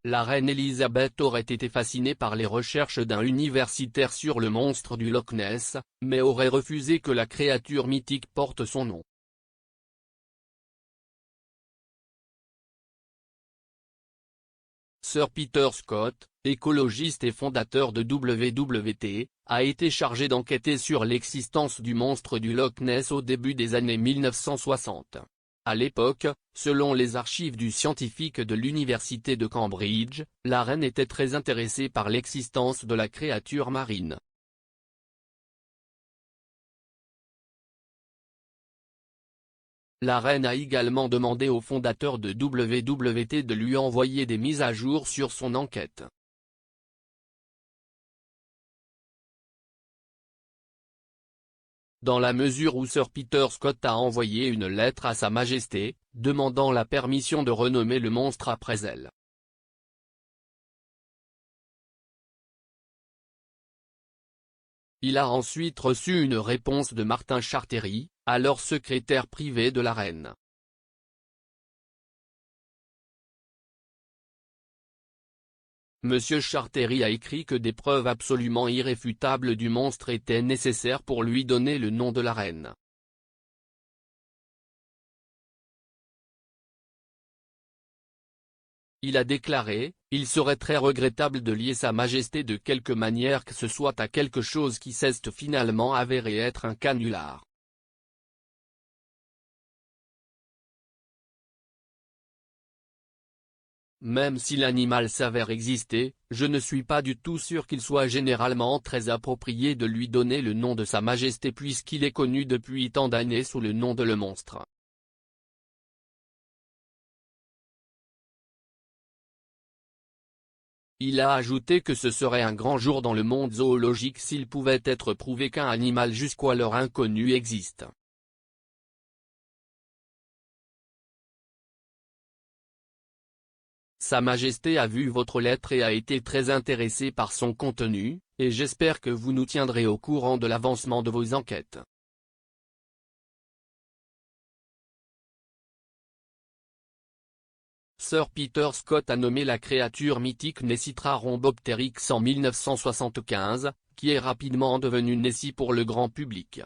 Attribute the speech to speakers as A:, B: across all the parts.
A: la reine Elisabeth aurait été fascinée par les recherches d'un universitaire sur le monstre du Loch Ness, mais aurait refusé que la créature mythique porte son nom. Sir Peter Scott, écologiste et fondateur de WWT, a été chargé d'enquêter sur l'existence du monstre du Loch Ness au début des années 1960. À l'époque, selon les archives du scientifique de l'université de Cambridge, la reine était très intéressée par l'existence de la créature marine. La reine a également demandé au fondateur de WWT de lui envoyer des mises à jour sur son enquête. Dans la mesure où Sir Peter Scott a envoyé une lettre à Sa Majesté, demandant la permission de renommer le monstre après elle. Il a ensuite reçu une réponse de Martin Charteris, alors secrétaire privé de la reine. Monsieur Charteris a écrit que des preuves absolument irréfutables du monstre étaient nécessaires pour lui donner le nom de la reine. Il a déclaré, « Il serait très regrettable de lier Sa Majesté de quelque manière que ce soit à quelque chose qui s'est finalement avéré être un canular. » Même si l'animal s'avère exister, je ne suis pas du tout sûr qu'il soit généralement très approprié de lui donner le nom de Sa Majesté puisqu'il est connu depuis tant d'années sous le nom de le monstre. Il a ajouté que ce serait un grand jour dans le monde zoologique s'il pouvait être prouvé qu'un animal jusqu'alors inconnu existe. Sa Majesté a vu votre lettre et a été très intéressée par son contenu, et j'espère que vous nous tiendrez au courant de l'avancement de vos enquêtes. Sir Peter Scott a nommé la créature mythique Nessitra rhombopteryx en 1975, qui est rapidement devenue Nessie pour le grand public.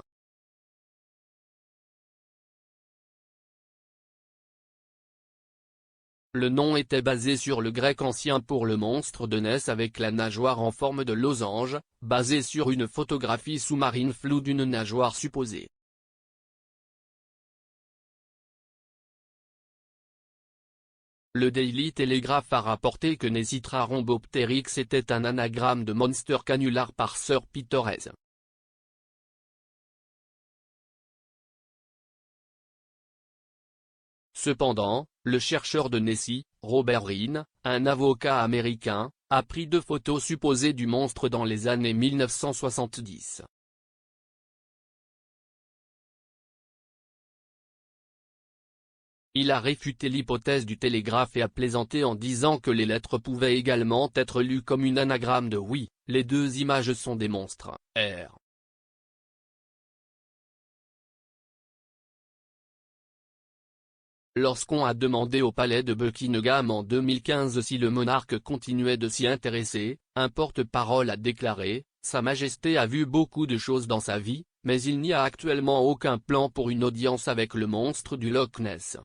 A: Le nom était basé sur le grec ancien pour le monstre de Ness avec la nageoire en forme de losange, basé sur une photographie sous-marine floue d'une nageoire supposée. Le Daily Telegraph a rapporté que Nessitra rhombopteryx était un anagramme de Monster Canular par Sir Peter S. Cependant, le chercheur de Nessie, Robert Rhine, un avocat américain, a pris 2 photos supposées du monstre dans les années 1970. Il a réfuté l'hypothèse du Télégraphe et a plaisanté en disant que les lettres pouvaient également être lues comme une anagramme de oui, les 2 images sont des monstres, R. Lorsqu'on a demandé au palais de Buckingham en 2015 si le monarque continuait de s'y intéresser, un porte-parole a déclaré, « Sa Majesté a vu beaucoup de choses dans sa vie, mais il n'y a actuellement aucun plan pour une audience avec le monstre du Loch Ness. »